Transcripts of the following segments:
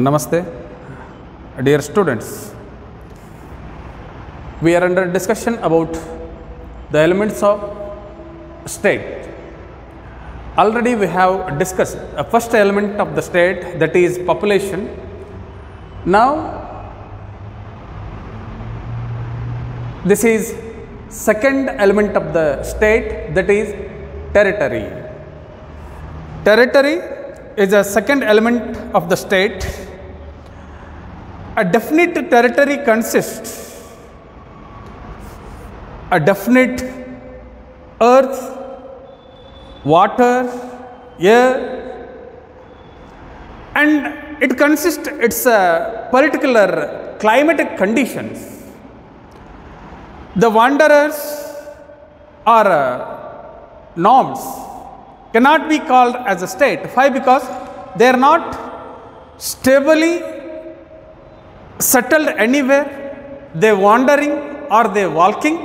Namaste, dear students. We are under discussion about the elements of state. Already we have discussed a first element of the state, that is population. Now this is second element of the state, that is territory. Territory is a second element of the state. A definite territory consists a definite earth, water, air, and it consists its particular climatic conditions. The wanderers or norms cannot be called as a state. Why? Because they are not stably settled anywhere. They are wandering or they are walking.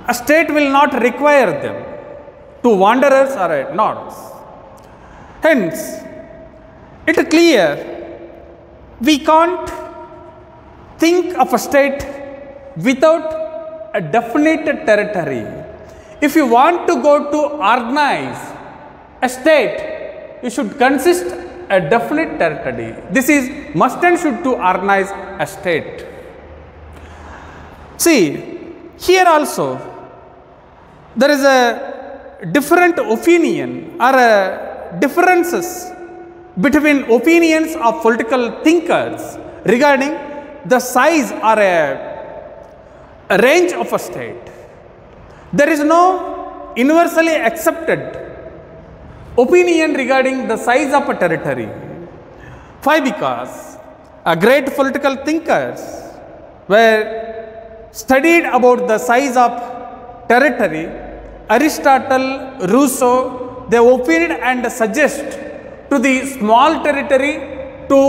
A state will not require them to wanderers or norms. Hence, it is clear we can't think of a state without a definite territory. If you want to go to organize a state, you should consist a definite territory. This is must and should to organize a state. See, here also there is a different opinion or differences between opinions of political thinkers regarding the size or a range of a state. There is no universally accepted opinion regarding the size of a territory. Why? Because a great political thinkers were studied about the size of territory. Aristotle, Rousseau, they opined and suggest to the small territory to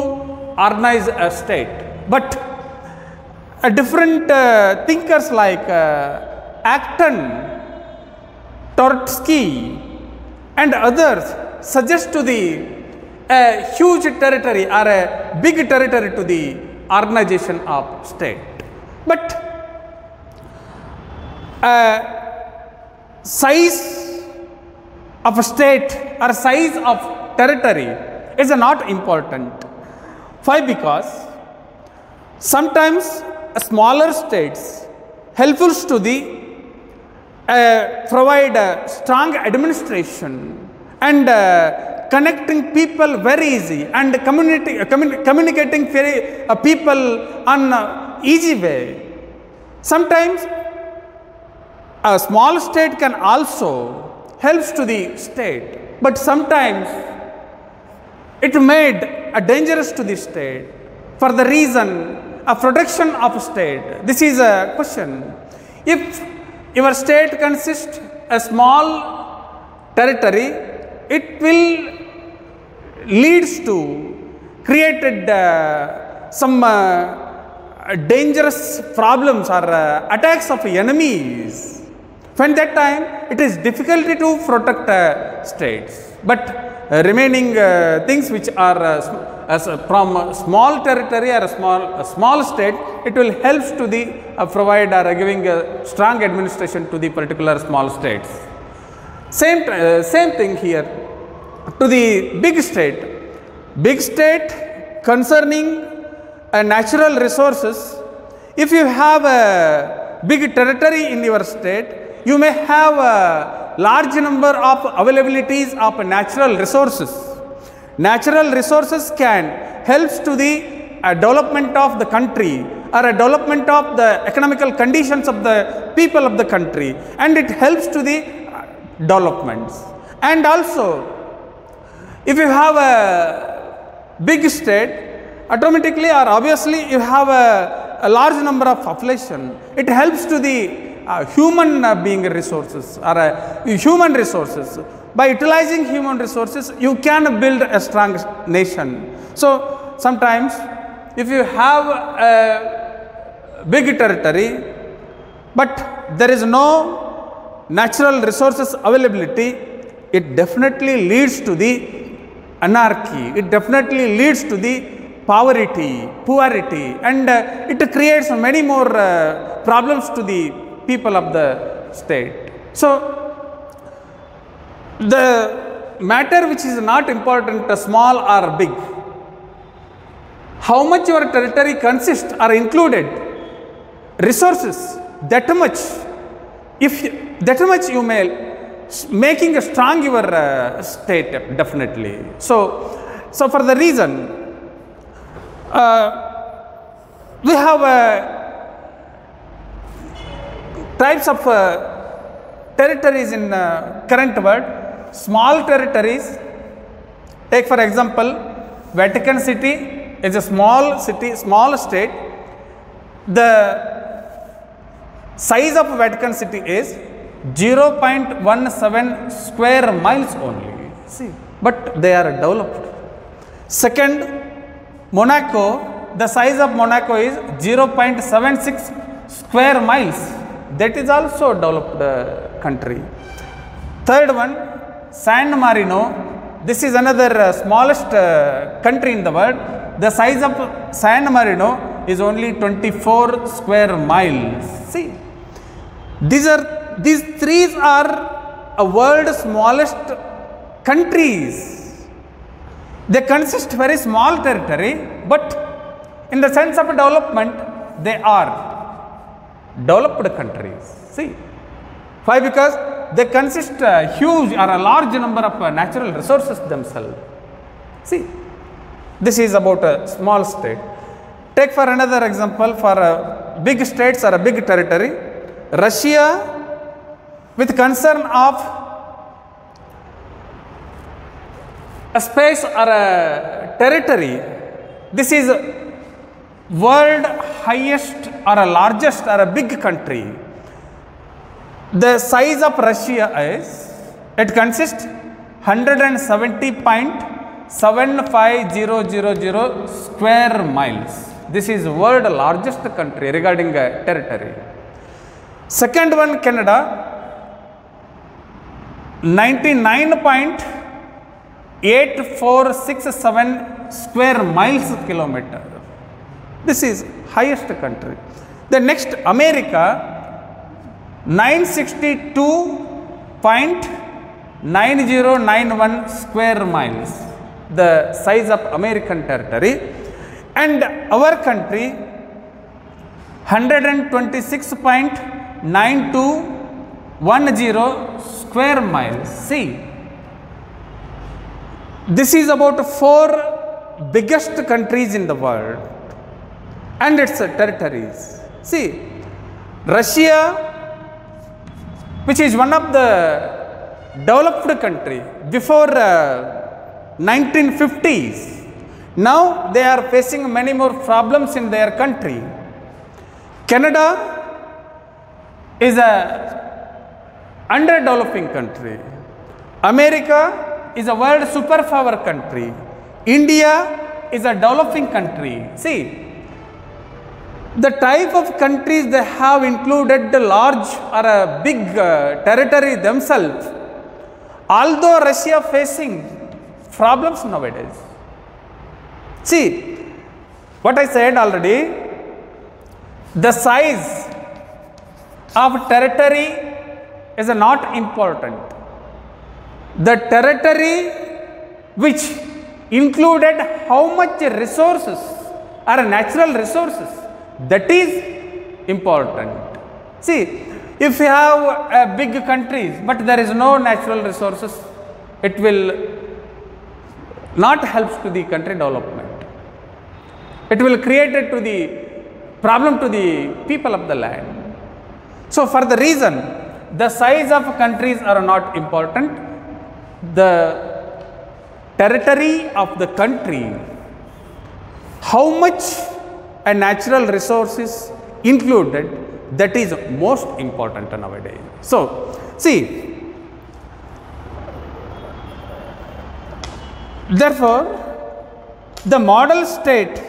organize a state. But different thinkers like Acton, Trotsky and others suggest to the huge territory or a big territory to the organization of state. But size of a state or size of territory is not important. Why? Because sometimes smaller states helpful to the provide strong administration and connecting people very easy and communicating people on easy way. Sometimes a small state can also helps to the state, but sometimes it made a dangerous to the state for the reason of protection of state. This is a question. If your state consists a small territory, it will leads to created some dangerous problems or attacks of enemies. When that time, it is difficult to protect states. But remaining things which are from small territory or a small state, it will help to the provide or giving a strong administration to the particular small states. Same thing here to the big state. Big state concerning natural resources. If you have a big territory in your state, you may have a large number of availabilities of natural resources. Natural resources can help to the development of the country or a development of the economical conditions of the people of the country, and it helps to the developments. And also, if you have a big state, automatically or obviously you have a large number of population. It helps to the human being resources or human resources. By utilizing human resources, you can build a strong nation. So sometimes if you have a big territory, but there is no natural resources availability, it definitely leads to the anarchy. It definitely leads to the poverty, and it creates many more problems to the people of the state. So, the matter which is not important, small or big, how much your territory consists are included, resources, that much, that much you may making a strong your state, definitely. So for the reason, we have types of territories in current world. Small territories, take for example, Vatican City is a small city, small state. The size of Vatican City is 0.17 square miles only. See, but they are developed. Second, Monaco, the size of Monaco is 0.76 square miles. That is also developed country. Third one, San Marino. This is another smallest country in the world. The size of San Marino is only 24 square miles. See, these three are a world's smallest countries. They consist very small territory, but in the sense of development, they are developed countries. See, why? Because they consist huge or a large number of natural resources themselves. See, this is about a small state. Take for another example, for big states or a big territory, Russia, with concern of a space or a territory, this is world highest or a largest or a big country. The size of Russia is, it consists 170.75000 square miles. This is world largest country regarding territory. Second one, Canada, 99.8467 square miles kilometer. This is highest country. The next, America, 962.9091 square miles, the size of American territory, and our country 126.9210 square miles. See, this is about 4 biggest countries in the world and its territories. See, Russia, which is one of the developed country before 1950s. Now they are facing many more problems in their country. Canada is a underdeveloping country. America is a world superpower country. India is a developing country. See, the type of countries they have included the large or a big territory themselves, although Russia facing problems nowadays. See, what I said already, the size of territory is not important. The territory which included how much resources or natural resources, that is important. See, if you have big countries but there is no natural resources, it will not help to the country development. It will create it to the problem to the people of the land. So for the reason, the size of countries are not important. The territory of the country, how much a natural resources included, that is most important nowadays. So see, therefore the model state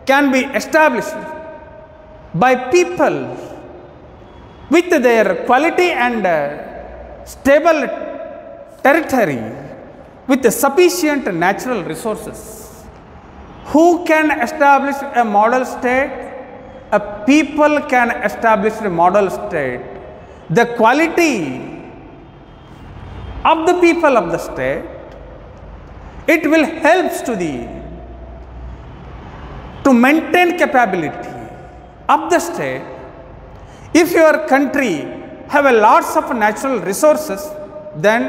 can be established by people with their quality and stable territory with sufficient natural resources. Who can establish a model state? A people can establish a model state. The quality of the people of the state, it will help to maintain capability of the state. If your country have a lots of natural resources, then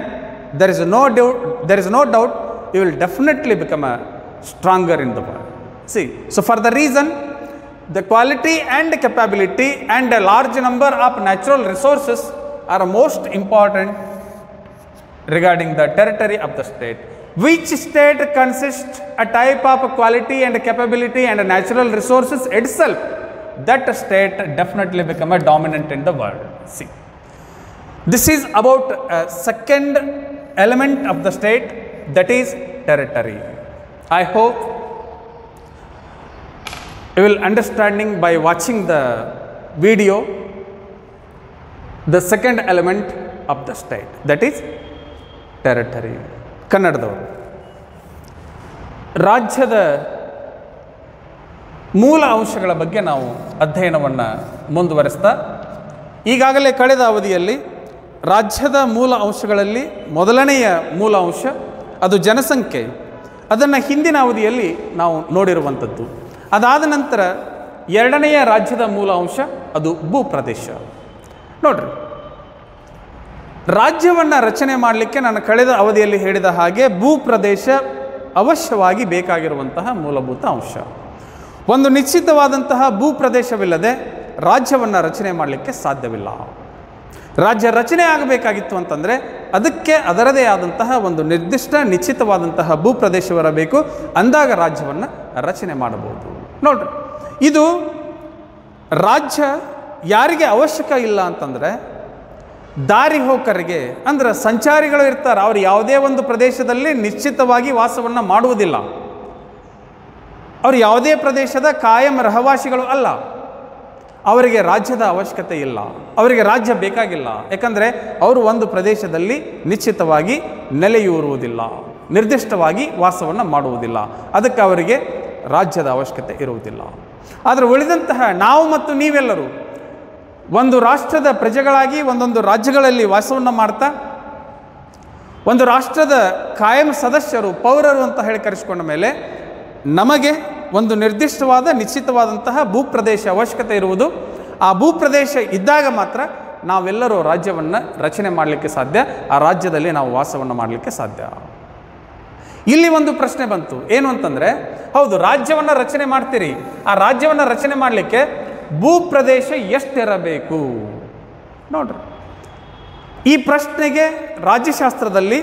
there is no doubt you will definitely become a stronger in the world. See, so for the reason, the quality and capability and a large number of natural resources are most important regarding the territory of the state. Which state consists a type of quality and capability and natural resources itself, that state definitely become a dominant in the world. See, this is about a second element of the state, that is territory. I hope you will understanding by watching the video the second element of the state, that is territory. ಕನ್ನಡದವರು ರಾಜ್ಯದ ಮೂಲ ಅಂಶಗಳ ಬಗ್ಗೆ ನಾವು ಅಧ್ಯಯನವನ್ನು ಮುಂದುವರಿಸ್ತಾ, ಈಗಾಗಲೇ ಕಳೆದ ಅವಧಿಯಲ್ಲಿ ರಾಜ್ಯದ ಮೂಲ ಅಂಶಗಳಲ್ಲಿ ಮೊದಲನೆಯ ಮೂಲ ಅಂಶ ಅದು ಜನಸಂಖ್ಯೆ, ಅದನ್ನು ಹಿಂದಿನ ಅವಧಿಯಲ್ಲಿ ನಾವು ನೋಡಿರುವಂಥದ್ದು. ಅದಾದ ನಂತರ ಎರಡನೆಯ ರಾಜ್ಯದ ಮೂಲ ಅಂಶ ಅದು ಭೂಪ್ರದೇಶ. ನೋಡ್ರಿ, ರಾಜ್ಯವನ್ನು ರಚನೆ ಮಾಡಲಿಕ್ಕೆ ನಾನು ಕಳೆದ ಅವಧಿಯಲ್ಲಿ ಹೇಳಿದ ಹಾಗೆ ಭೂಪ್ರದೇಶ ಅವಶ್ಯವಾಗಿ ಬೇಕಾಗಿರುವಂತಹ ಮೂಲಭೂತ ಅಂಶ. ಒಂದು ನಿಶ್ಚಿತವಾದಂತಹ ಭೂಪ್ರದೇಶವಿಲ್ಲದೆ ರಾಜ್ಯವನ್ನು ರಚನೆ ಮಾಡಲಿಕ್ಕೆ ಸಾಧ್ಯವಿಲ್ಲ. ರಾಜ್ಯ ರಚನೆ ಆಗಬೇಕಾಗಿತ್ತು ಅಂತಂದರೆ ಅದಕ್ಕೆ ಅದರದೇ ಆದಂತಹ ಒಂದು ನಿರ್ದಿಷ್ಟ ನಿಶ್ಚಿತವಾದಂತಹ ಭೂಪ್ರದೇಶವಿರಬೇಕು, ಅಂದಾಗ ರಾಜ್ಯವನ್ನು ರಚನೆ ಮಾಡಬಹುದು. ನೋಡ್ರಿ, ಇದು ರಾಜ್ಯ ಯಾರಿಗೆ ಅವಶ್ಯಕ ಇಲ್ಲ ಅಂತಂದರೆ ದಾರಿ ಹೋಕರಿಗೆ, ಅಂದ್ರೆ ಸಂಚಾರಿಗಳು ಇರ್ತಾರೆ, ಅವರು ಯಾವುದೇ ಒಂದು ಪ್ರದೇಶದಲ್ಲಿ ನಿಶ್ಚಿತವಾಗಿ ವಾಸವನ್ನು ಮಾಡುವುದಿಲ್ಲ, ಅವರು ಯಾವುದೇ ಪ್ರದೇಶದ ಕಾಯಂ ರಹವಾಸಿಗಳು ಅಲ್ಲ, ಅವರಿಗೆ ರಾಜ್ಯದ ಅವಶ್ಯಕತೆ ಇಲ್ಲ, ಅವರಿಗೆ ರಾಜ್ಯ ಬೇಕಾಗಿಲ್ಲ. ಯಾಕಂದರೆ ಅವರು ಒಂದು ಪ್ರದೇಶದಲ್ಲಿ ನಿಶ್ಚಿತವಾಗಿ ನೆಲೆಯೂರುವುದಿಲ್ಲ, ನಿರ್ದಿಷ್ಟವಾಗಿ ವಾಸವನ್ನು ಮಾಡುವುದಿಲ್ಲ, ಅದಕ್ಕೆ ಅವರಿಗೆ ರಾಜ್ಯದ ಅವಶ್ಯಕತೆ ಇರುವುದಿಲ್ಲ. ಆದರೆ ಉಳಿದಂತಹ ನಾವು ಮತ್ತು ನೀವೆಲ್ಲರೂ ಒಂದು ರಾಷ್ಟ್ರದ ಪ್ರಜೆಗಳಾಗಿ ಒಂದೊಂದು ರಾಜ್ಯಗಳಲ್ಲಿ ವಾಸವನ್ನು ಮಾಡ್ತಾ ಒಂದು ರಾಷ್ಟ್ರದ ಕಾಯಂ ಸದಸ್ಯರು, ಪೌರರು ಅಂತ ಹೇಳಿ ಕರೆಸಿಕೊಂಡ ಮೇಲೆ ನಮಗೆ ಒಂದು ನಿರ್ದಿಷ್ಟವಾದ ನಿಶ್ಚಿತವಾದಂತಹ ಭೂಪ್ರದೇಶ ಅವಶ್ಯಕತೆ ಇರುವುದು. ಆ ಭೂಪ್ರದೇಶ ಇದ್ದಾಗ ಮಾತ್ರ ನಾವೆಲ್ಲರೂ ರಾಜ್ಯವನ್ನು ರಚನೆ ಮಾಡಲಿಕ್ಕೆ ಸಾಧ್ಯ, ಆ ರಾಜ್ಯದಲ್ಲಿ ನಾವು ವಾಸವನ್ನು ಮಾಡಲಿಕ್ಕೆ ಸಾಧ್ಯ. ಇಲ್ಲಿ ಒಂದು ಪ್ರಶ್ನೆ ಬಂತು, ಏನು ಅಂತಂದರೆ, ಹೌದು ರಾಜ್ಯವನ್ನು ರಚನೆ ಮಾಡ್ತೀರಿ, ಆ ರಾಜ್ಯವನ್ನು ರಚನೆ ಮಾಡಲಿಕ್ಕೆ ಭೂಪ್ರದೇಶ ಎಷ್ಟಿರಬೇಕು? ನೋಡ್ರಿ, ಈ ಪ್ರಶ್ನೆಗೆ ರಾಜ್ಯಶಾಸ್ತ್ರದಲ್ಲಿ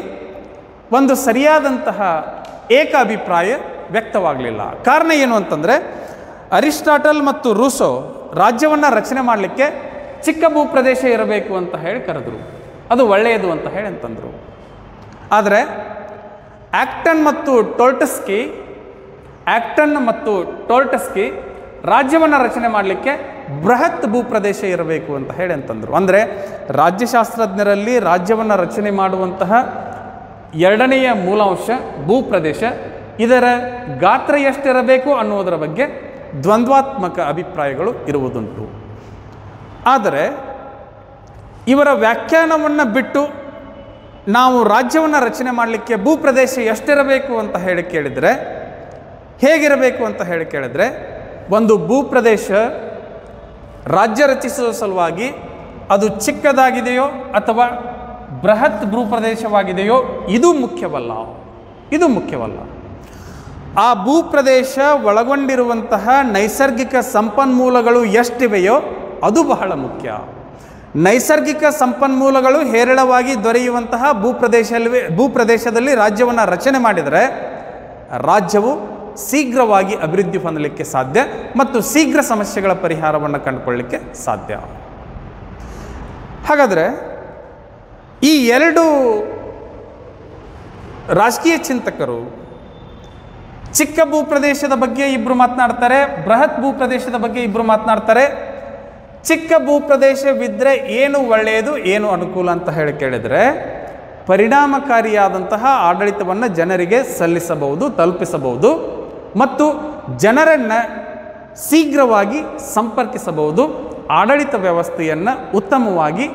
ಒಂದು ಸರಿಯಾದಂತಹ ಏಕಾಭಿಪ್ರಾಯ ವ್ಯಕ್ತವಾಗಲಿಲ್ಲ. ಕಾರಣ ಏನು ಅಂತಂದರೆ, ಅರಿಸ್ಟಾಟಲ್ ಮತ್ತು ರೂಸೋ ರಾಜ್ಯವನ್ನು ರಚನೆ ಮಾಡಲಿಕ್ಕೆ ಚಿಕ್ಕ ಭೂಪ್ರದೇಶ ಇರಬೇಕು ಅಂತ ಹೇಳಿ ಕರೆದರು, ಅದು ಒಳ್ಳೆಯದು ಅಂತ ಹೇಳಿ ಅಂತಂದರು. ಆದರೆ ಆಕ್ಟನ್ ಮತ್ತು ಟೋಲ್ಟಸ್ಕಿ ರಾಜ್ಯವನ್ನು ರಚನೆ ಮಾಡಲಿಕ್ಕೆ ಬೃಹತ್ ಭೂಪ್ರದೇಶ ಇರಬೇಕು ಅಂತ ಹೇಳಿ ಅಂತಂದರು. ಅಂದರೆ ರಾಜ್ಯಶಾಸ್ತ್ರಜ್ಞರಲ್ಲಿ ರಾಜ್ಯವನ್ನು ರಚನೆ ಮಾಡುವಂತಹ ಎರಡನೆಯ ಮೂಲಾಂಶ ಭೂಪ್ರದೇಶ, ಇದರ ಗಾತ್ರ ಎಷ್ಟಿರಬೇಕು ಅನ್ನುವುದರ ಬಗ್ಗೆ ದ್ವಂದ್ವಾತ್ಮಕ ಅಭಿಪ್ರಾಯಗಳು ಇರುವುದುಂಟು. ಆದರೆ ಇವರ ವ್ಯಾಖ್ಯಾನವನ್ನು ಬಿಟ್ಟು ನಾವು ರಾಜ್ಯವನ್ನು ರಚನೆ ಮಾಡಲಿಕ್ಕೆ ಭೂಪ್ರದೇಶ ಎಷ್ಟಿರಬೇಕು ಅಂತ ಹೇಳಿ ಕೇಳಿದರೆ, ಹೇಗಿರಬೇಕು ಅಂತ ಹೇಳಿ ಕೇಳಿದರೆ, ಒಂದು ಭೂಪ್ರದೇಶ ರಾಜ್ಯ ರಚಿಸುವ ಸಲುವಾಗಿ ಅದು ಚಿಕ್ಕದಾಗಿದೆಯೋ ಅಥವಾ ಬೃಹತ್ ಭೂಪ್ರದೇಶವಾಗಿದೆಯೋ ಇದು ಮುಖ್ಯವಲ್ಲ. ಆ ಭೂಪ್ರದೇಶ ಒಳಗೊಂಡಿರುವಂತಹ ನೈಸರ್ಗಿಕ ಸಂಪನ್ಮೂಲಗಳು ಎಷ್ಟಿವೆಯೋ ಅದು ಬಹಳ ಮುಖ್ಯ. ನೈಸರ್ಗಿಕ ಸಂಪನ್ಮೂಲಗಳು ಹೇರಳವಾಗಿ ದೊರೆಯುವಂತಹ ಭೂಪ್ರದೇಶದಲ್ಲಿ ರಾಜ್ಯವನ್ನು ರಚನೆ ಮಾಡಿದರೆ ರಾಜ್ಯವು ಶೀಘ್ರವಾಗಿ ಅಭಿವೃದ್ಧಿ ಹೊಂದಲಿಕ್ಕೆ ಸಾಧ್ಯ ಮತ್ತು ಶೀಘ್ರ ಸಮಸ್ಯೆಗಳ ಪರಿಹಾರವನ್ನು ಕಂಡುಕೊಳ್ಳಲಿಕ್ಕೆ ಸಾಧ್ಯ. ಹಾಗಾದರೆ ಈ ಎರಡು ರಾಜಕೀಯ ಚಿಂತಕರು ಚಿಕ್ಕ ಭೂಪ್ರದೇಶದ ಬಗ್ಗೆ ಇಬ್ಬರು ಮಾತನಾಡ್ತಾರೆ, ಬೃಹತ್ ಭೂಪ್ರದೇಶದ ಬಗ್ಗೆ ಇಬ್ಬರು ಮಾತನಾಡ್ತಾರೆ. ಚಿಕ್ಕ ಭೂಪ್ರದೇಶವಿದ್ದರೆ ಏನು ಒಳ್ಳೆಯದು ಏನು ಅನುಕೂಲ ಅಂತ ಹೇಳಿ ಕೇಳಿದರೆ, ಪರಿಣಾಮಕಾರಿಯಾದಂತಹ ಆಡಳಿತವನ್ನು ಜನರಿಗೆ ಸಲ್ಲಿಸಬಹುದು, ತಲುಪಿಸಬಹುದು ಮತ್ತು ಜನರನ್ನು ಶೀಘ್ರವಾಗಿ ಸಂಪರ್ಕಿಸಬಹುದು, ಆಡಳಿತ ವ್ಯವಸ್ಥೆಯನ್ನು ಉತ್ತಮವಾಗಿ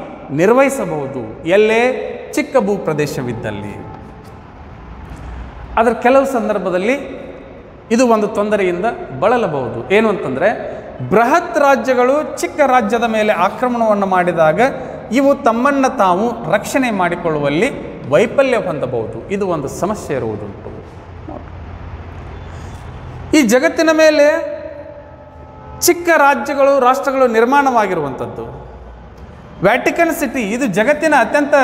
ನಿರ್ವಹಿಸಬಹುದು. ಎಲ್ಲೇ ಚಿಕ್ಕ ಭೂಪ್ರದೇಶವಿದ್ದಲ್ಲಿ. ಅದರ ಕೆಲವು ಸಂದರ್ಭದಲ್ಲಿ ಇದು ಒಂದು ತೊಂದರೆಯಿಂದ ಬಳಲಬಹುದು. ಏನು ಅಂತಂದರೆ, ಬೃಹತ್ ರಾಜ್ಯಗಳು ಚಿಕ್ಕ ರಾಜ್ಯದ ಮೇಲೆ ಆಕ್ರಮಣವನ್ನು ಮಾಡಿದಾಗ ಇವು ತಮ್ಮನ್ನು ತಾವು ರಕ್ಷಣೆ ಮಾಡಿಕೊಳ್ಳುವಲ್ಲಿ ವೈಫಲ್ಯ ಹೊಂದಬಹುದು. ಇದು ಒಂದು ಸಮಸ್ಯೆ ಇರುವುದುಂಟು. ಈ ಜಗತ್ತಿನ ಮೇಲೆ ಚಿಕ್ಕ ರಾಜ್ಯಗಳು, ರಾಷ್ಟ್ರಗಳು ನಿರ್ಮಾಣವಾಗಿರುವಂಥದ್ದು. ವ್ಯಾಟಿಕನ್ ಸಿಟಿ ಇದು ಜಗತ್ತಿನ ಅತ್ಯಂತ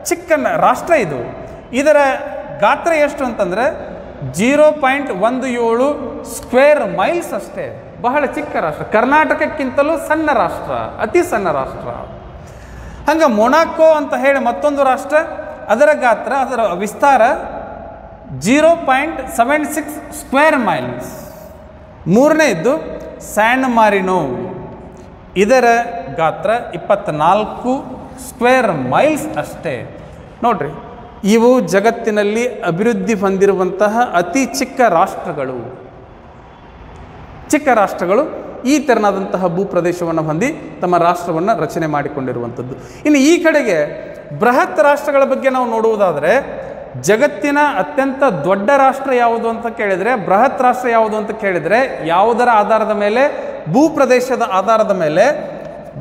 ಚಿಕ್ಕ ರಾಷ್ಟ್ರ. ಇದರ ಗಾತ್ರ ಎಷ್ಟು ಅಂತಂದರೆ 0.17 ಸ್ಕ್ವೇರ್ ಮೈಲ್ಸ್ ಅಷ್ಟೇ. ಬಹಳ ಚಿಕ್ಕ ರಾಷ್ಟ್ರ. ಕರ್ನಾಟಕಕ್ಕಿಂತಲೂ ಸಣ್ಣ ರಾಷ್ಟ್ರ, ಅತಿ ಸಣ್ಣ ರಾಷ್ಟ್ರ. ಹಂಗೆ ಮೊನಾಕೋ ಅಂತ ಹೇಳಿ ಮತ್ತೊಂದು ರಾಷ್ಟ್ರ, ಅದರ ಗಾತ್ರ, ಅದರ ವಿಸ್ತಾರ 0.76 ಸ್ಕ್ವೇರ್ ಮೈಲ್ಸ್. ಮೂರನೇದ್ದು ಸ್ಯಾನ್ ಮಾರಿನೋ, ಇದರ ಗಾತ್ರ 24 ಸ್ಕ್ವೇರ್ ಮೈಲ್ಸ್ ಅಷ್ಟೇ. ನೋಡ್ರಿ, ಇವು ಜಗತ್ತಿನಲ್ಲಿ ಅಭಿವೃದ್ಧಿ ಹೊಂದಿರುವಂತಹ ಅತಿ ಚಿಕ್ಕ ರಾಷ್ಟ್ರಗಳು. ಚಿಕ್ಕ ರಾಷ್ಟ್ರಗಳು ಈ ತೆರನಾದಂತಹ ಭೂಪ್ರದೇಶವನ್ನು ಹೊಂದಿ ತಮ್ಮ ರಾಷ್ಟ್ರವನ್ನು ರಚನೆ ಮಾಡಿಕೊಂಡಿರುವಂಥದ್ದು. ಇನ್ನು ಈ ಕಡೆಗೆ ಬೃಹತ್ ರಾಷ್ಟ್ರಗಳ ಬಗ್ಗೆ ನಾವು ನೋಡುವುದಾದರೆ, ಜಗತ್ತಿನ ಅತ್ಯಂತ ದೊಡ್ಡ ರಾಷ್ಟ್ರ ಯಾವುದು ಅಂತ ಕೇಳಿದರೆ, ಬೃಹತ್ ರಾಷ್ಟ್ರ ಯಾವುದು ಅಂತ ಕೇಳಿದರೆ, ಯಾವುದರ ಆಧಾರದ ಮೇಲೆ? ಭೂಪ್ರದೇಶದ ಆಧಾರದ ಮೇಲೆ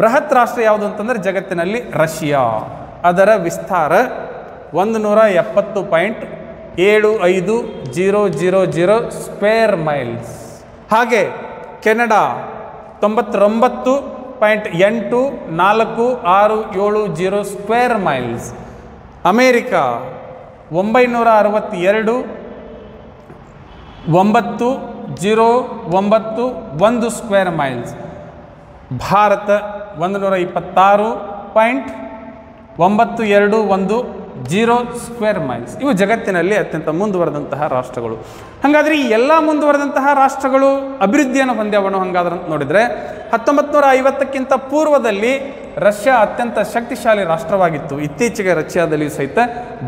ಬೃಹತ್ ರಾಷ್ಟ್ರ ಯಾವುದು ಅಂತಂದರೆ ಜಗತ್ತಿನಲ್ಲಿ ರಷ್ಯಾ. ಅದರ ವಿಸ್ತಾರ 170.7500 ಸ್ಕ್ವೇರ್ ಮೈಲ್ಸ್. ಹಾಗೆ Canada 99.8467 square miles. America 962.9091 square miles. Bharat 120.921 square miles. ಇವು ಜಗತ್ತಿನಲ್ಲಿ ಅತ್ಯಂತ ಮುಂದುವರೆದಂತಹ ರಾಷ್ಟ್ರಗಳು. ಹಾಗಾದರೆ ಈ ಎಲ್ಲ ಮುಂದುವರೆದಂತಹ ರಾಷ್ಟ್ರಗಳು ಅಭಿವೃದ್ಧಿಯನ್ನು ಹೊಂದ್ಯಾವನು ಹಾಗಾದ್ರೆ ಅಂತ ನೋಡಿದರೆ, 1950ಕ್ಕಿಂತ ಪೂರ್ವದಲ್ಲಿ ರಷ್ಯಾ ಅತ್ಯಂತ ಶಕ್ತಿಶಾಲಿ ರಾಷ್ಟ್ರವಾಗಿತ್ತು. ಇತ್ತೀಚೆಗೆ ರಷ್ಯಾದಲ್ಲಿಯೂ ಸಹಿತ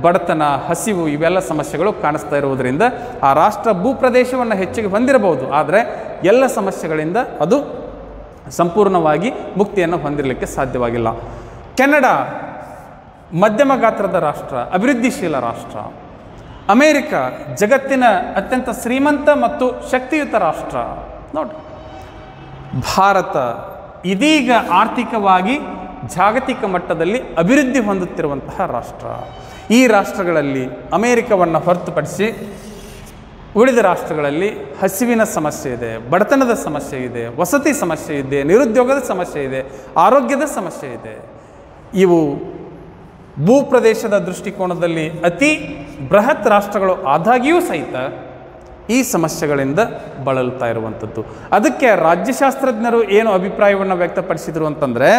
ಬಡತನ, ಹಸಿವು ಇವೆಲ್ಲ ಸಮಸ್ಯೆಗಳು ಕಾಣಿಸ್ತಾ ಇರುವುದರಿಂದ ಆ ರಾಷ್ಟ್ರ ಭೂಪ್ರದೇಶವನ್ನು ಹೆಚ್ಚಿಗೆ ಹೊಂದಿರಬಹುದು, ಆದರೆ ಎಲ್ಲ ಸಮಸ್ಯೆಗಳಿಂದ ಅದು ಸಂಪೂರ್ಣವಾಗಿ ಮುಕ್ತಿಯನ್ನು ಹೊಂದಿರಲಿಕ್ಕೆ ಸಾಧ್ಯವಾಗಿಲ್ಲ. ಕೆನಡಾ ಮಧ್ಯಮ ಗಾತ್ರದ ರಾಷ್ಟ್ರ, ಅಭಿವೃದ್ಧಿಶೀಲ ರಾಷ್ಟ್ರ. ಅಮೇರಿಕ ಜಗತ್ತಿನ ಅತ್ಯಂತ ಶ್ರೀಮಂತ ಮತ್ತು ಶಕ್ತಿಯುತ ರಾಷ್ಟ್ರ. ನೋಡಿ, ಭಾರತ ಇದೀಗ ಆರ್ಥಿಕವಾಗಿ ಜಾಗತಿಕ ಮಟ್ಟದಲ್ಲಿ ಅಭಿವೃದ್ಧಿ ಹೊಂದುತ್ತಿರುವಂತಹ ರಾಷ್ಟ್ರ. ಈ ರಾಷ್ಟ್ರಗಳಲ್ಲಿ ಅಮೇರಿಕವನ್ನು ಹೊರತುಪಡಿಸಿ ಉಳಿದ ರಾಷ್ಟ್ರಗಳಲ್ಲಿ ಹಸಿವಿನ ಸಮಸ್ಯೆ ಇದೆ, ಬಡತನದ ಸಮಸ್ಯೆ ಇದೆ, ವಸತಿ ಸಮಸ್ಯೆ ಇದೆ, ನಿರುದ್ಯೋಗದ ಸಮಸ್ಯೆ ಇದೆ, ಆರೋಗ್ಯದ ಸಮಸ್ಯೆ ಇದೆ. ಇವು ಭೂಪ್ರದೇಶದ ದೃಷ್ಟಿಕೋನದಲ್ಲಿ ಅತಿ ಬೃಹತ್ ರಾಷ್ಟ್ರಗಳು ಆದಾಗ್ಯೂ ಸಹಿತ ಈ ಸಮಸ್ಯೆಗಳಿಂದ ಬಳಲ್ತಾ ಇರುವಂಥದ್ದು. ಅದಕ್ಕೆ ರಾಜ್ಯಶಾಸ್ತ್ರಜ್ಞರು ಏನು ಅಭಿಪ್ರಾಯವನ್ನು ವ್ಯಕ್ತಪಡಿಸಿದರು ಅಂತಂದರೆ,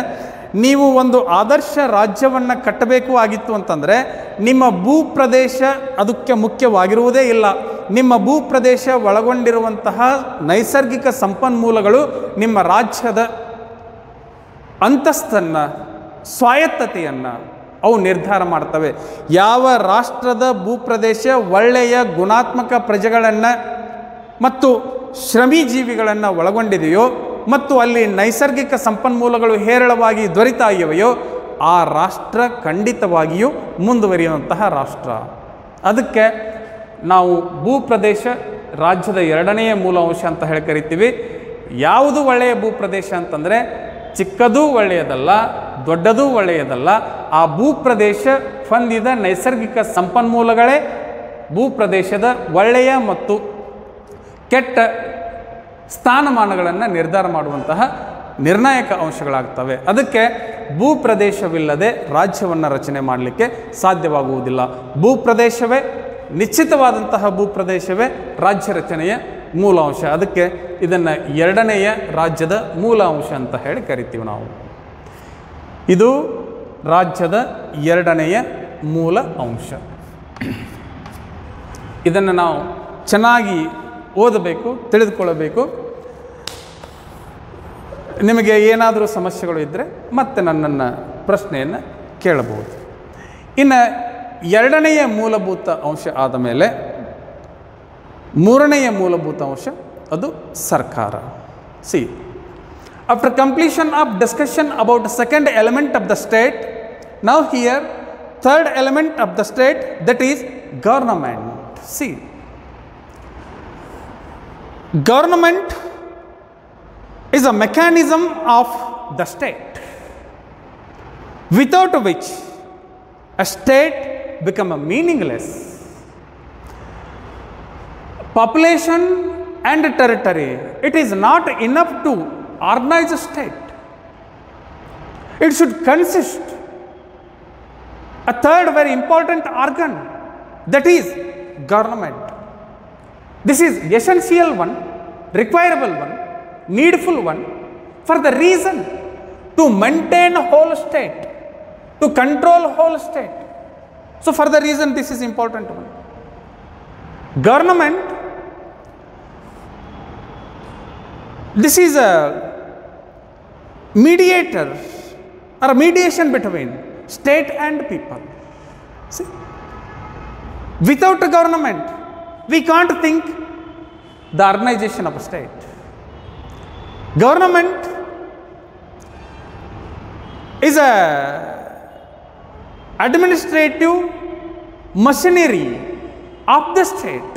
ನೀವು ಒಂದು ಆದರ್ಶ ರಾಜ್ಯವನ್ನು ಕಟ್ಟಬೇಕು ಆಗಿತ್ತು ಅಂತಂದರೆ ನಿಮ್ಮ ಭೂಪ್ರದೇಶ ಅದಕ್ಕೆ ಮುಖ್ಯವಾಗಿರುವುದೇ ಇಲ್ಲ. ನಿಮ್ಮ ಭೂಪ್ರದೇಶ ಒಳಗೊಂಡಿರುವಂತಹ ನೈಸರ್ಗಿಕ ಸಂಪನ್ಮೂಲಗಳು ನಿಮ್ಮ ರಾಜ್ಯದ ಅಂತಸ್ತನ್ನು, ಸ್ವಾಯತ್ತತೆಯನ್ನು ಅವು ನಿರ್ಧಾರ ಮಾಡ್ತವೆ. ಯಾವ ರಾಷ್ಟ್ರದ ಭೂಪ್ರದೇಶ ಒಳ್ಳೆಯ ಗುಣಾತ್ಮಕ ಪ್ರಜೆಗಳನ್ನು ಮತ್ತು ಶ್ರಮಿಜೀವಿಗಳನ್ನು ಒಳಗೊಂಡಿದೆಯೋ ಮತ್ತು ಅಲ್ಲಿ ನೈಸರ್ಗಿಕ ಸಂಪನ್ಮೂಲಗಳು ಹೇರಳವಾಗಿ ದೊರೆತಾ ಇವೆಯೋ ಆ ರಾಷ್ಟ್ರ ಖಂಡಿತವಾಗಿಯೂ ಮುಂದುವರಿಯುವಂತಹ ರಾಷ್ಟ್ರ. ಅದಕ್ಕೆ ನಾವು ಭೂಪ್ರದೇಶ ರಾಜ್ಯದ ಎರಡನೆಯ ಮೂಲ ಅಂಶ ಅಂತ ಹೇಳಿ ಕರಿತೀವಿ. ಯಾವುದು ಒಳ್ಳೆಯ ಭೂಪ್ರದೇಶ ಅಂತಂದರೆ ಚಿಕ್ಕದೂ ಒಳ್ಳೆಯದಲ್ಲ, ದೊಡ್ಡದೂ ಒಳ್ಳೆಯದಲ್ಲ. ಆ ಭೂಪ್ರದೇಶ ಹೊಂದಿದ ನೈಸರ್ಗಿಕ ಸಂಪನ್ಮೂಲಗಳೇ ಭೂಪ್ರದೇಶದ ಒಳ್ಳೆಯ ಮತ್ತು ಕೆಟ್ಟ ಸ್ಥಾನಮಾನಗಳನ್ನು ನಿರ್ಧಾರ ಮಾಡುವಂತಹ ನಿರ್ಣಾಯಕ ಅಂಶಗಳಾಗ್ತವೆ. ಅದಕ್ಕೆ ಭೂಪ್ರದೇಶವಿಲ್ಲದೆ ರಾಜ್ಯವನ್ನು ರಚನೆ ಮಾಡಲಿಕ್ಕೆ ಸಾಧ್ಯವಾಗುವುದಿಲ್ಲ. ಭೂಪ್ರದೇಶವೇ, ನಿಶ್ಚಿತವಾದಂತಹ ಭೂಪ್ರದೇಶವೇ ರಾಜ್ಯ ರಚನೆಯ ಮೂಲ ಅಂಶ. ಅದಕ್ಕೆ ಇದನ್ನು ಎರಡನೆಯ ರಾಜ್ಯದ ಮೂಲ ಅಂಶ ಅಂತ ಹೇಳಿ ಕರಿತೀವಿ ನಾವು. ಇದು ರಾಜ್ಯದ ಎರಡನೆಯ ಮೂಲ ಅಂಶ. ಇದನ್ನು ನಾವು ಚೆನ್ನಾಗಿ ಓದಬೇಕು, ತಿಳಿದುಕೊಳ್ಳಬೇಕು. ನಿಮಗೆ ಏನಾದರೂ ಸಮಸ್ಯೆಗಳು ಇದ್ದರೆ ಮತ್ತೆ ನನ್ನನ್ನು ಪ್ರಶ್ನೆಯನ್ನು ಕೇಳಬಹುದು. ಇನ್ನು ಎರಡನೆಯ ಮೂಲಭೂತ ಅಂಶ ಆದ ಮೇಲೆ ಮೂರನೆಯ ಮೂಲಭೂತ ಅಂಶ ಅದು ಸರ್ಕಾರ. C, after completion of discussion about the second element of the state, now here third element of the state, that is government. See, government is a mechanism of the state without which a state become meaningless. Population and territory, it is not enough to organize a state. It should consist a third very important organ, that is government. This is essential one, requirable one, needful one, for the reason to maintain whole state, to control whole state. So for the reason this is important one. Government, this is a mediator or a mediation between state and people. See, without a government, we can't think the organization of a state. Government is a administrative machinery of the state.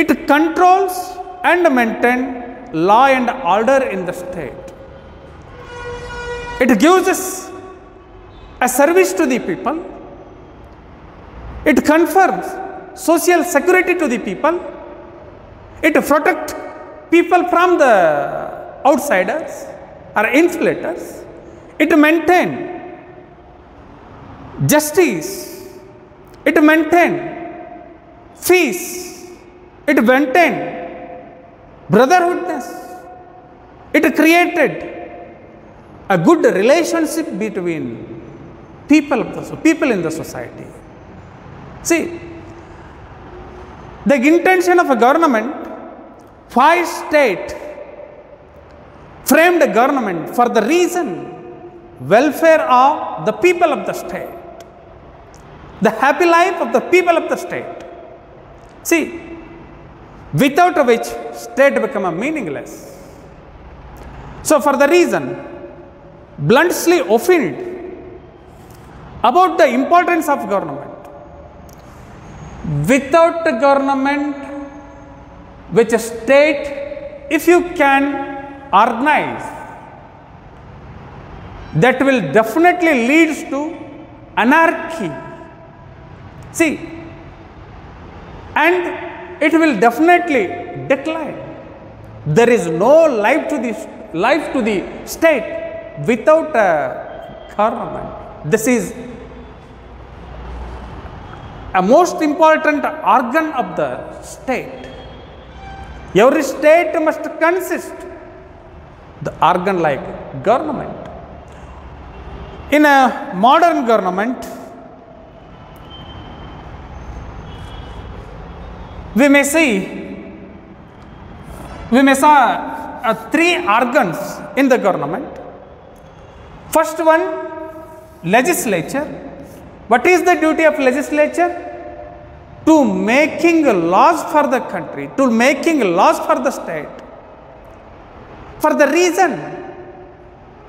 It controls and maintains law and order in the state. It gives us a service to the people. It confers social security to the people. It protects people from the outsiders or infiltrators. It maintains justice. It maintains peace. It maintains brotherhoodness. It created a good relationship between people in the society. See, the intention of a government, why state framed a government for the reason welfare of the people of the state, the happy life of the people of the state. See, without which state become meaningless. So for the reason, bluntly offended about the importance of government. Without the government, which a state, if you can organize, that will definitely leads to anarchy. See, and it will definitely decline. There is no life to the state without a government. This is a most important organ of the state. Every state must consist the organ like government. In a modern government, we may saw three organs in the government. First one, legislature. What is the duty of legislature? To making laws for the country, to making laws for the state, for the reason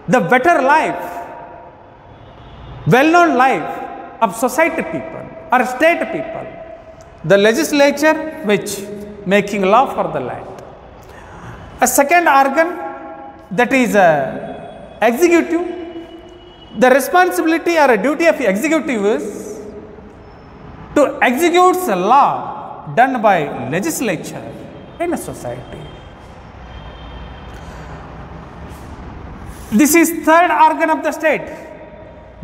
the better life, well-known life of society people or state people. The legislature which making law for the land. A second organ, that is executive. The responsibility or a duty of executive is to execute a law done by legislature in a society. This is third organ of the state,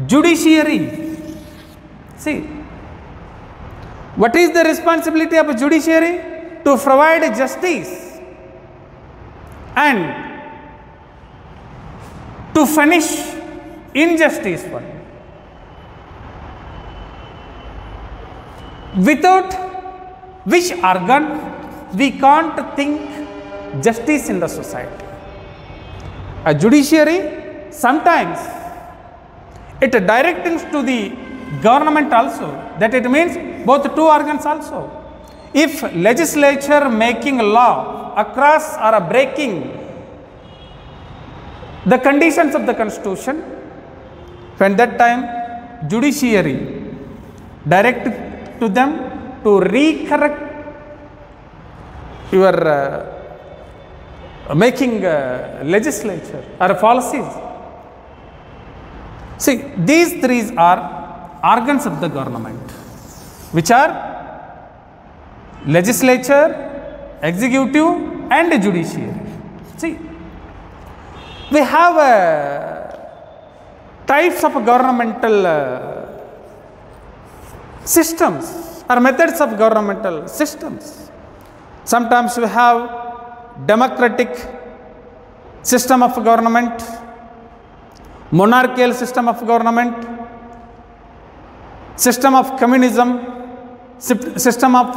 judiciary. See, what is the responsibility of a judiciary? To provide justice and to punish injustice. Without which organ we can't think justice in the society. A judiciary, sometimes it directing to the government also, that it means both two organs also. If legislature making law across or breaking the conditions of the constitution, when that time judiciary direct to them to recorrect your making legislature or policies. See, these three are organs of the government, which are legislature, executive and judiciary. See, we have types of governmental systems or methods of governmental systems. Sometimes we have democratic system of government, monarchical system of government, system of communism, system of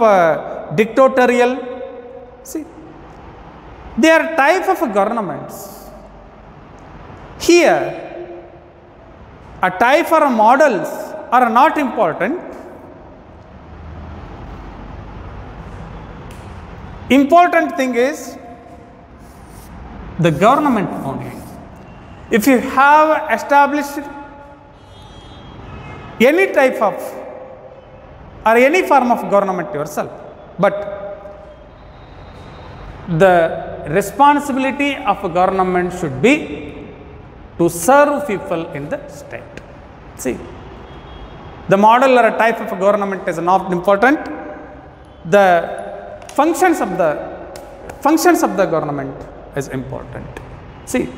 dictatorial. See, they are type of governments. Here, a type or models are not important. Important thing is the government only. If you have established any type of or any form of government yourself, but the responsibility of a government should be to serve people in the state. See, the model or a type of a government is not important. The functions of the government is important. See,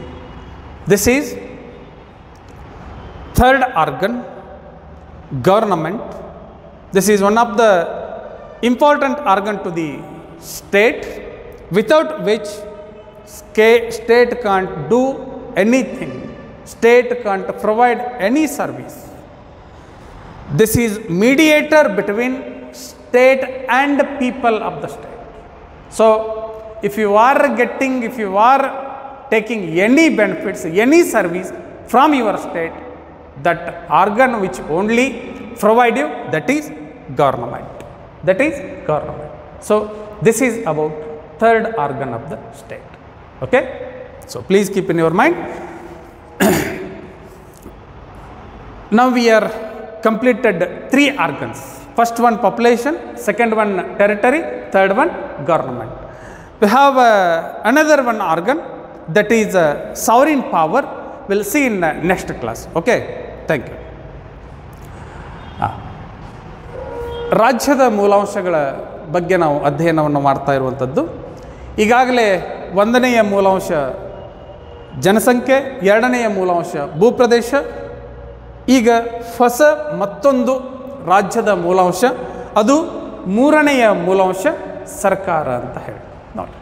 this is third organ, government. This is one of the important organ to the state, without which state can't do anything. State can't provide any service. This is mediator between state and people of the state. So, if you are taking any benefits, any service from your state, that organ which only provide you, that is government. That is government. So, this is about third organ of the state. Okay? So, please keep in your mind. Now, we are completed three organs. First one population, second one territory, third one government. We have another one organ, that is sovereign power. We will see in next class. Okay? Thank you. ರಾಜ್ಯದ ಮೂಲಾಂಶಗಳ ಬಗ್ಗೆ ನಾವು ಅಧ್ಯಯನವನ್ನು ಮಾಡ್ತಾ ಇರುವಂಥದ್ದು. ಈಗಾಗಲೇ ಒಂದನೆಯ ಮೂಲಾಂಶ ಜನಸಂಖ್ಯೆ, ಎರಡನೆಯ ಮೂಲಾಂಶ ಭೂಪ್ರದೇಶ, ಈಗ ಹೊಸ ಮತ್ತೊಂದು ರಾಜ್ಯದ ಮೂಲಾಂಶ, ಅದು ಮೂರನೆಯ ಮೂಲಾಂಶ ಸರ್ಕಾರ ಅಂತ ಹೇಳಿ. ನೋಡಿ,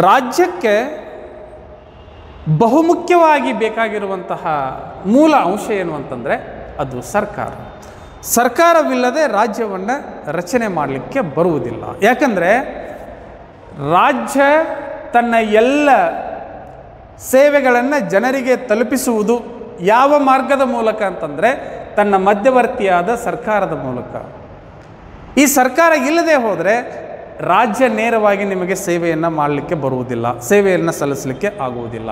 ರಾಜ್ಯಕ್ಕೆ ಬಹುಮುಖ್ಯವಾಗಿ ಬೇಕಾಗಿರುವಂತಹ ಮೂಲ ಅಂಶ ಏನು ಅಂತಂದರೆ ಅದು ಸರ್ಕಾರ. ಸರ್ಕಾರವಿಲ್ಲದೆ ರಾಜ್ಯವನ್ನು ರಚನೆ ಮಾಡಲಿಕ್ಕೆ ಬರುವುದಿಲ್ಲ. ಯಾಕಂದರೆ ರಾಜ್ಯ ತನ್ನ ಎಲ್ಲ ಸೇವೆಗಳನ್ನು ಜನರಿಗೆ ತಲುಪಿಸುವುದು ಯಾವ ಮಾರ್ಗದ ಮೂಲಕ ಅಂತಂದರೆ ತನ್ನ ಮಧ್ಯವರ್ತಿಯಾದ ಸರ್ಕಾರದ ಮೂಲಕ. ಈ ಸರ್ಕಾರ ಇಲ್ಲದೆ ಹೋದರೆ ರಾಜ್ಯ ನೇರವಾಗಿ ನಿಮಗೆ ಸೇವೆಯನ್ನು ಮಾಡಲಿಕ್ಕೆ ಬರುವುದಿಲ್ಲ, ಸೇವೆಯನ್ನು ಸಲ್ಲಿಸಲಿಕ್ಕೆ ಆಗುವುದಿಲ್ಲ.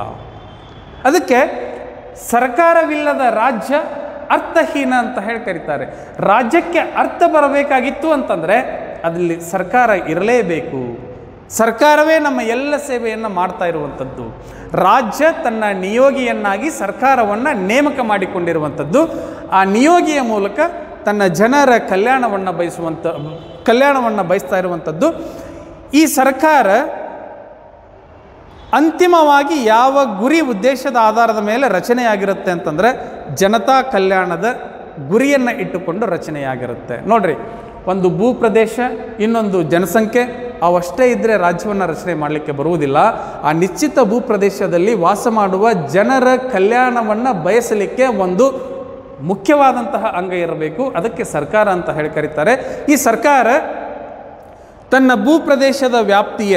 ಅದಕ್ಕೆ ಸರ್ಕಾರವಿಲ್ಲದ ರಾಜ್ಯ ಅರ್ಥಹೀನ ಅಂತ ಹೇಳಿ ಕರೀತಾರೆ. ರಾಜ್ಯಕ್ಕೆ ಅರ್ಥ ಬರಬೇಕಾಗಿತ್ತು ಅಂತಂದರೆ ಅದರಲ್ಲಿ ಸರ್ಕಾರ ಇರಲೇಬೇಕು. ಸರ್ಕಾರವೇ ನಮ್ಮ ಎಲ್ಲ ಸೇವೆಯನ್ನು ಮಾಡ್ತಾ ಇರುವಂಥದ್ದು. ರಾಜ್ಯ ತನ್ನ ನಿಯೋಗಿಯನ್ನಾಗಿ ಸರ್ಕಾರವನ್ನು ನೇಮಕ ಮಾಡಿಕೊಂಡಿರುವಂಥದ್ದು. ಆ ನಿಯೋಗಿಯ ಮೂಲಕ ತನ್ನ ಜನರ ಕಲ್ಯಾಣವನ್ನು ಬಯಸ್ತಾ ಇರುವಂಥದ್ದು. ಈ ಸರ್ಕಾರ ಅಂತಿಮವಾಗಿ ಯಾವ ಗುರಿ ಉದ್ದೇಶದ ಆಧಾರದ ಮೇಲೆ ರಚನೆಯಾಗಿರುತ್ತೆ ಅಂತಂದರೆ ಜನತಾ ಕಲ್ಯಾಣದ ಗುರಿಯನ್ನು ಇಟ್ಟುಕೊಂಡು ರಚನೆಯಾಗಿರುತ್ತೆ. ನೋಡ್ರಿ, ಒಂದು ಭೂಪ್ರದೇಶ, ಇನ್ನೊಂದು ಜನಸಂಖ್ಯೆ, ಅವಷ್ಟೇ ಇದ್ದರೆ ರಾಜ್ಯವನ್ನು ರಚನೆ ಮಾಡಲಿಕ್ಕೆ ಬರುವುದಿಲ್ಲ. ಆ ನಿಶ್ಚಿತ ಭೂಪ್ರದೇಶದಲ್ಲಿ ವಾಸ ಮಾಡುವ ಜನರ ಕಲ್ಯಾಣವನ್ನು ಬಯಸಲಿಕ್ಕೆ ಒಂದು ಮುಖ್ಯವಾದಂತಹ ಅಂಗ ಇರಬೇಕು. ಅದಕ್ಕೆ ಸರ್ಕಾರ ಅಂತ ಹೇಳಿ ಕರೀತಾರೆ. ಈ ಸರ್ಕಾರ ತನ್ನ ಭೂಪ್ರದೇಶದ ವ್ಯಾಪ್ತಿಯ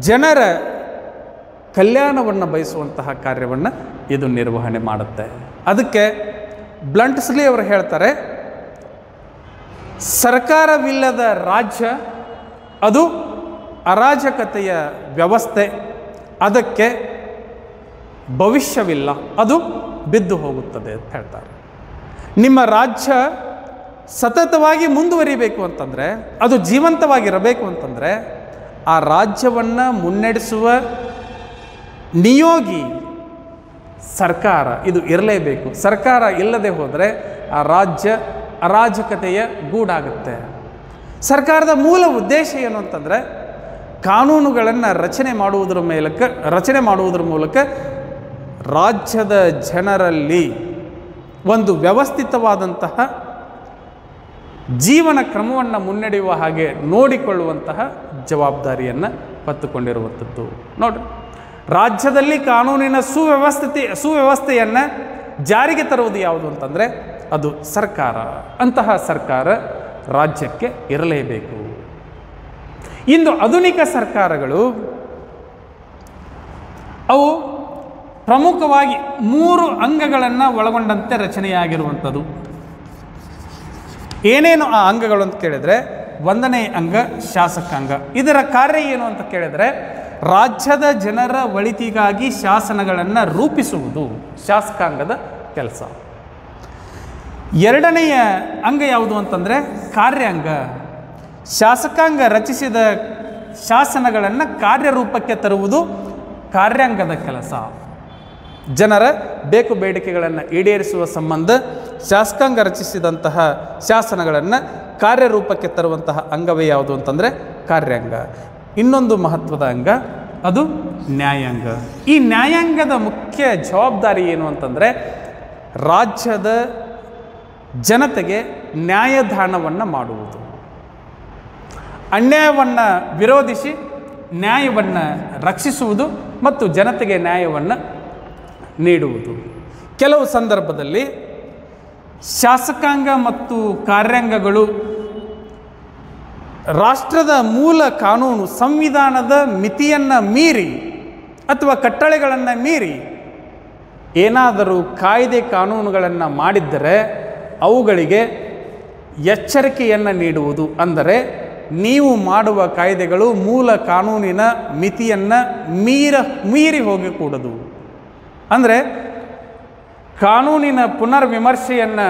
ಜನರ ಕಲ್ಯಾಣವನ್ನು ಬಯಸುವಂತಹ ಕಾರ್ಯವನ್ನು ಇದು ನಿರ್ವಹಣೆ ಮಾಡುತ್ತೆ. ಅದಕ್ಕೆ ಬ್ಲಂಟ್ಸ್ಲಿ ಅವರು ಹೇಳ್ತಾರೆ, ಸರ್ಕಾರವಿಲ್ಲದ ರಾಜ್ಯ ಅದು ಅರಾಜಕತೆಯ ವ್ಯವಸ್ಥೆ, ಅದಕ್ಕೆ ಭವಿಷ್ಯವಿಲ್ಲ, ಅದು ಬಿದ್ದು ಹೋಗುತ್ತದೆ ಅಂತ ಹೇಳ್ತಾರೆ. ನಿಮ್ಮ ರಾಜ್ಯ ಸತತವಾಗಿ ಮುಂದುವರಿಬೇಕು ಅಂತಂದರೆ, ಅದು ಜೀವಂತವಾಗಿರಬೇಕು ಅಂತಂದರೆ, ಆ ರಾಜ್ಯವನ್ನು ಮುನ್ನಡೆಸುವ ನಿಯೋಗಿ ಸರ್ಕಾರ ಇದು ಇರಲೇಬೇಕು. ಸರ್ಕಾರ ಇಲ್ಲದೆ ಹೋದರೆ ಆ ರಾಜ್ಯ ಅರಾಜಕತೆಯ ಗೂಡಾಗುತ್ತೆ. ಸರ್ಕಾರದ ಮೂಲ ಉದ್ದೇಶ ಏನು ಅಂತಂದರೆ, ಕಾನೂನುಗಳನ್ನು ರಚನೆ ಮಾಡುವುದರ ಮೂಲಕ ರಾಜ್ಯದ ಜನರಲ್ಲಿ ಒಂದು ವ್ಯವಸ್ಥಿತವಾದಂತಹ ಜೀವನ ಕ್ರಮವನ್ನು ಮುನ್ನಡೆಯುವ ಹಾಗೆ ನೋಡಿಕೊಳ್ಳುವಂತಹ ಜವಾಬ್ದಾರಿಯನ್ನು ಹೊತ್ತುಕೊಂಡಿರುವಂಥದ್ದು. ನೋಡ್ರಿ, ರಾಜ್ಯದಲ್ಲಿ ಕಾನೂನಿನ ಸುವ್ಯವಸ್ಥೆಯನ್ನು ಜಾರಿಗೆ ತರುವುದು ಯಾವುದು ಅಂತಂದರೆ ಅದು ಸರ್ಕಾರ. ಅಂತಹ ಸರ್ಕಾರ ರಾಜ್ಯಕ್ಕೆ ಇರಲೇಬೇಕು. ಇಂದು ಆಧುನಿಕ ಸರ್ಕಾರಗಳು ಅವು ಪ್ರಮುಖವಾಗಿ 3 ಅಂಗಗಳನ್ನು ಒಳಗೊಂಡಂತೆ ರಚನೆಯಾಗಿರುವಂಥದ್ದು. ಏನೇನು ಆ ಅಂಗಗಳು ಅಂತ ಕೇಳಿದರೆ, 1ನೇ ಅಂಗ ಶಾಸಕಾಂಗ. ಇದರ ಕಾರ್ಯ ಏನು ಅಂತ ಕೇಳಿದರೆ, ರಾಜ್ಯದ ಜನರ ಒಳಿತಿಗಾಗಿ ಶಾಸನಗಳನ್ನು ರೂಪಿಸುವುದು ಶಾಸಕಾಂಗದ ಕೆಲಸ. 2ನೆಯ ಅಂಗ ಯಾವುದು ಅಂತಂದರೆ ಕಾರ್ಯಾಂಗ. ಶಾಸಕಾಂಗ ರಚಿಸಿದ ಶಾಸನಗಳನ್ನು ಕಾರ್ಯರೂಪಕ್ಕೆ ತರುವುದು ಕಾರ್ಯಾಂಗದ ಕೆಲಸ. ಜನರ ಬೇಕು ಬೇಡಿಕೆಗಳನ್ನು ಈಡೇರಿಸುವ ಸಂಬಂಧ ಶಾಸಕಾಂಗ ರಚಿಸಿದಂತಹ ಶಾಸನಗಳನ್ನು ಕಾರ್ಯರೂಪಕ್ಕೆ ತರುವಂತಹ ಅಂಗವೇ ಯಾವುದು ಅಂತಂದರೆ ಕಾರ್ಯಾಂಗ. ಇನ್ನೊಂದು ಮಹತ್ವದ ಅಂಗ ಅದು ನ್ಯಾಯಾಂಗ. ಈ ನ್ಯಾಯಾಂಗದ ಮುಖ್ಯ ಜವಾಬ್ದಾರಿ ಏನು ಅಂತಂದರೆ, ರಾಜ್ಯದ ಜನತೆಗೆ ನ್ಯಾಯದಾನವನ್ನು ಮಾಡುವುದು, ಅನ್ಯಾಯವನ್ನು ವಿರೋಧಿಸಿ ನ್ಯಾಯವನ್ನು ರಕ್ಷಿಸುವುದು ಮತ್ತು ಜನತೆಗೆ ನ್ಯಾಯವನ್ನು ನೀಡುವುದು. ಕೆಲವು ಸಂದರ್ಭದಲ್ಲಿ ಶಾಸಕಾಂಗ ಮತ್ತು ಕಾರ್ಯಾಂಗಗಳು ರಾಷ್ಟ್ರದ ಮೂಲ ಕಾನೂನು ಸಂವಿಧಾನದ ಮಿತಿಯನ್ನು ಮೀರಿ ಅಥವಾ ಕಟ್ಟಳೆಗಳನ್ನು ಮೀರಿ ಏನಾದರೂ ಕಾಯ್ದೆ ಕಾನೂನುಗಳನ್ನು ಮಾಡಿದ್ದರೆ ಅವುಗಳಿಗೆ ಎಚ್ಚರಿಕೆಯನ್ನು ನೀಡುವುದು. ಅಂದರೆ ನೀವು ಮಾಡುವ ಕಾಯ್ದೆಗಳು ಮೂಲ ಕಾನೂನಿನ ಮಿತಿಯನ್ನು ಮೀರಿ ಹೋಗಕೂಡದು. ಅಂದರೆ ಕಾನೂನಿನ ಪುನರ್ವಿಮರ್ಶೆಯನ್ನು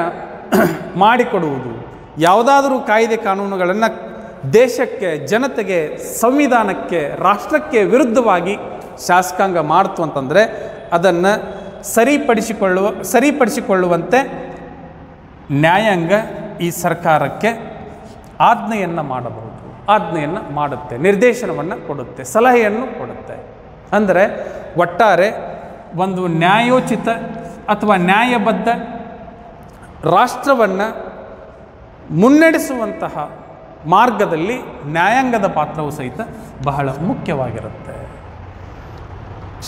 ಮಾಡಿಕೊಡುವುದು. ಯಾವುದಾದರೂ ಕಾಯ್ದೆ ಕಾನೂನುಗಳನ್ನು ದೇಶಕ್ಕೆ, ಜನತೆಗೆ, ಸಂವಿಧಾನಕ್ಕೆ, ರಾಷ್ಟ್ರಕ್ಕೆ ಶಾಸಕಾಂಗ ಮಾಡ್ತು ಅಂತಂದರೆ ಅದನ್ನು ಸರಿಪಡಿಸಿಕೊಳ್ಳುವಂತೆ ನ್ಯಾಯಾಂಗ ಈ ಸರ್ಕಾರಕ್ಕೆ ಆಜ್ಞೆಯನ್ನು ಮಾಡುತ್ತೆ, ನಿರ್ದೇಶನವನ್ನು ಕೊಡುತ್ತೆ, ಸಲಹೆಯನ್ನು ಕೊಡುತ್ತೆ. ಅಂದರೆ ಒಟ್ಟಾರೆ ಒಂದು ನ್ಯಾಯೋಚಿತ ಅಥವಾ ನ್ಯಾಯಬದ್ಧ ರಾಷ್ಟ್ರವನ್ನು ಮುನ್ನಡೆಸುವಂತಹ ಮಾರ್ಗದಲ್ಲಿ ನ್ಯಾಯಾಂಗದ ಪಾತ್ರವು ಸಹಿತ ಬಹಳ ಮುಖ್ಯವಾಗಿರುತ್ತೆ.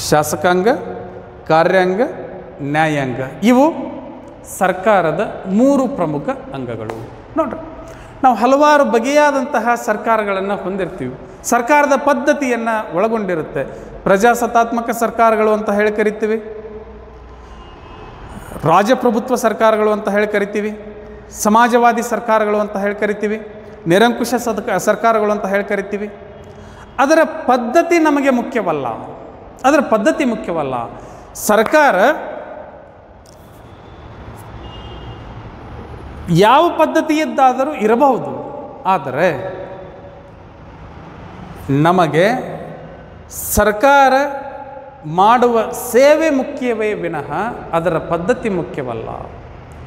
ಶಾಸಕಾಂಗ, ಕಾರ್ಯಾಂಗ, ನ್ಯಾಯಾಂಗ ಇವು ಸರ್ಕಾರದ 3 ಪ್ರಮುಖ ಅಂಗಗಳು. ನೋಡ್ರಿ, ನಾವು ಹಲವಾರು ಬಗೆಯಾದಂತಹ ಸರ್ಕಾರಗಳನ್ನು ಹೊಂದಿರ್ತೀವಿ. ಸರ್ಕಾರದ ಪದ್ಧತಿಯನ್ನು ಒಳಗೊಂಡಿರುತ್ತೆ. ಪ್ರಜಾಸತ್ತಾತ್ಮಕ ಸರ್ಕಾರಗಳು ಅಂತ ಹೇಳಿ ಕರಿತೀವಿ, ರಾಜಪ್ರಭುತ್ವ ಸರ್ಕಾರಗಳು ಅಂತ ಹೇಳಿ ಕರಿತೀವಿ, ಸಮಾಜವಾದಿ ಸರ್ಕಾರಗಳು ಅಂತ ಹೇಳಿ ಕರಿತೀವಿ, ನಿರಂಕುಶ ಸರ್ಕಾರಗಳು ಅಂತ ಹೇಳಿ ಕರಿತೀವಿ. ಅದರ ಪದ್ಧತಿ ನಮಗೆ ಮುಖ್ಯವಲ್ಲ, ಸರ್ಕಾರ ಯಾವ ಪದ್ಧತಿಯದ್ದಾದರೂ ಇರಬಹುದು, ಆದರೆ ನಮಗೆ ಸರ್ಕಾರ ಮಾಡುವ ಸೇವೆ ಮುಖ್ಯವೇ ವಿನಃ ಅದರ ಪದ್ಧತಿ ಮುಖ್ಯವಲ್ಲ.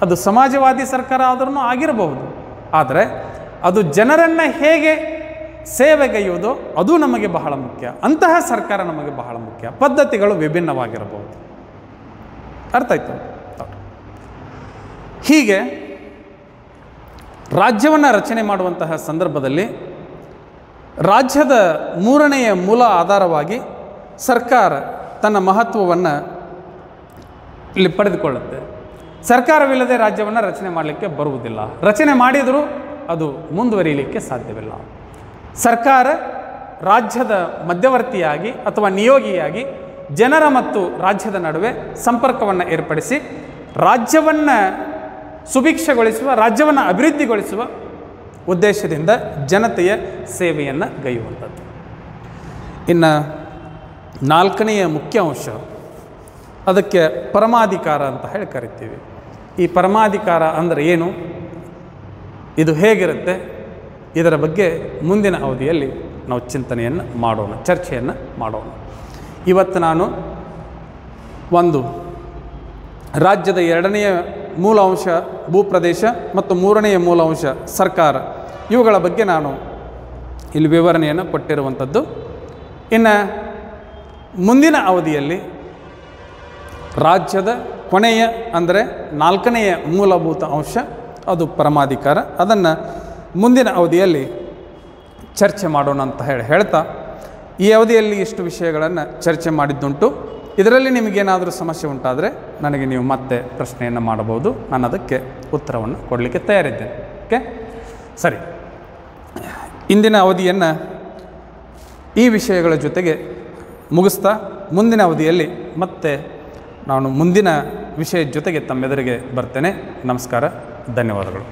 ಅದು ಸಮಾಜವಾದಿ ಸರ್ಕಾರ ಆದ್ರೂ ಆಗಿರಬಹುದು, ಆದರೆ ಅದು ಜನರನ್ನು ಹೇಗೆ ಸೇವೆಗೈಯುವುದೋ ಅದು ನಮಗೆ ಬಹಳ ಮುಖ್ಯ. ಅಂತಹ ಸರ್ಕಾರ ನಮಗೆ ಬಹಳ ಮುಖ್ಯ. ಪದ್ಧತಿಗಳು ವಿಭಿನ್ನವಾಗಿರಬಹುದು. ಅರ್ಥ ಆಯ್ತು? ಹೀಗೆ ರಾಜ್ಯವನ್ನು ರಚನೆ ಮಾಡುವಂತಹ ಸಂದರ್ಭದಲ್ಲಿ ರಾಜ್ಯದ 3ನೆಯ ಮೂಲ ಆಧಾರವಾಗಿ ಸರ್ಕಾರ ತನ್ನ ಮಹತ್ವವನ್ನು ಇಲ್ಲಿ ಪಡೆದುಕೊಳ್ಳುತ್ತೆ. ಸರ್ಕಾರವಿಲ್ಲದೆ ರಾಜ್ಯವನ್ನು ರಚನೆ ಮಾಡಲಿಕ್ಕೆ ಬರುವುದಿಲ್ಲ. ರಚನೆ ಮಾಡಿದರೂ ಅದು ಮುಂದುವರಿಯಲಿಕ್ಕೆ ಸಾಧ್ಯವಿಲ್ಲ. ಸರ್ಕಾರ ರಾಜ್ಯದ ಮಧ್ಯವರ್ತಿಯಾಗಿ ಅಥವಾ ನಿಯೋಗಿಯಾಗಿ ಜನರ ಮತ್ತು ರಾಜ್ಯದ ನಡುವೆ ಸಂಪರ್ಕವನ್ನು ಏರ್ಪಡಿಸಿ ರಾಜ್ಯವನ್ನು ಸುಭಿಕ್ಷಗೊಳಿಸುವ, ರಾಜ್ಯವನ್ನು ಅಭಿವೃದ್ಧಿಗೊಳಿಸುವ ಉದ್ದೇಶದಿಂದ ಜನತೆಯ ಸೇವೆಯನ್ನು ಗೈಯುವಂಥದ್ದು. ಇನ್ನು ನಾಲ್ಕನೆಯ ಮುಖ್ಯ ಅಂಶ, ಅದಕ್ಕೆ ಪರಮಾಧಿಕಾರ ಅಂತ ಹೇಳಿ ಕರಿತೀವಿ. ಈ ಪರಮಾಧಿಕಾರ ಅಂದರೆ ಏನು, ಇದು ಹೇಗಿರುತ್ತೆ, ಇದರ ಬಗ್ಗೆ ಮುಂದಿನ ಅವಧಿಯಲ್ಲಿ ನಾವು ಚಿಂತನೆಯನ್ನು ಮಾಡೋಣ, ಚರ್ಚೆಯನ್ನು ಮಾಡೋಣ. ಇವತ್ತು ನಾನು ಒಂದು ರಾಜ್ಯದ ಎರಡನೆಯ ಮೂಲ ಅಂಶ ಭೂಪ್ರದೇಶ ಮತ್ತು ಮೂರನೆಯ ಮೂಲ ಅಂಶ ಸರ್ಕಾರ, ಇವುಗಳ ಬಗ್ಗೆ ನಾನು ಇಲ್ಲಿ ವಿವರಣೆಯನ್ನು ಕೊಟ್ಟಿರುವಂಥದ್ದು. ಇನ್ನು ಮುಂದಿನ ಅವಧಿಯಲ್ಲಿ ರಾಜ್ಯದ ಕೊನೆಯ ಅಂದರೆ ನಾಲ್ಕನೆಯ ಮೂಲಭೂತ ಅಂಶ ಅದು ಪರಮಾಧಿಕಾರ, ಅದನ್ನು ಮುಂದಿನ ಅವಧಿಯಲ್ಲಿ ಚರ್ಚೆ ಮಾಡೋಣ ಅಂತ ಹೇಳ್ತಾ ಈ ಅವಧಿಯಲ್ಲಿ ಇಷ್ಟು ವಿಷಯಗಳನ್ನು ಚರ್ಚೆ ಮಾಡಿದ್ದುಂಟು. ಇದರಲ್ಲಿ ನಿಮಗೇನಾದರೂ ಸಮಸ್ಯೆ ಉಂಟಾದರೆ ನನಗೆ ನೀವು ಮತ್ತೆ ಪ್ರಶ್ನೆಯನ್ನು ಮಾಡಬಹುದು, ನಾನು ಅದಕ್ಕೆ ಉತ್ತರವನ್ನು ಕೊಡಲಿಕ್ಕೆ ತಯಾರಿದ್ದೇನೆ. ಓಕೆ, ಸರಿ. ಇಂದಿನ ಅವಧಿಯನ್ನು ಈ ವಿಷಯಗಳ ಜೊತೆಗೆ ಮುಗಿಸ್ತಾ ಮುಂದಿನ ಅವಧಿಯಲ್ಲಿ ಮತ್ತೆ ನಾನು ಮುಂದಿನ ವಿಷಯದ ಜೊತೆಗೆ ತಮ್ಮೆದುರಿಗೆ ಬರ್ತೇನೆ. ನಮಸ್ಕಾರ, ಧನ್ಯವಾದಗಳು.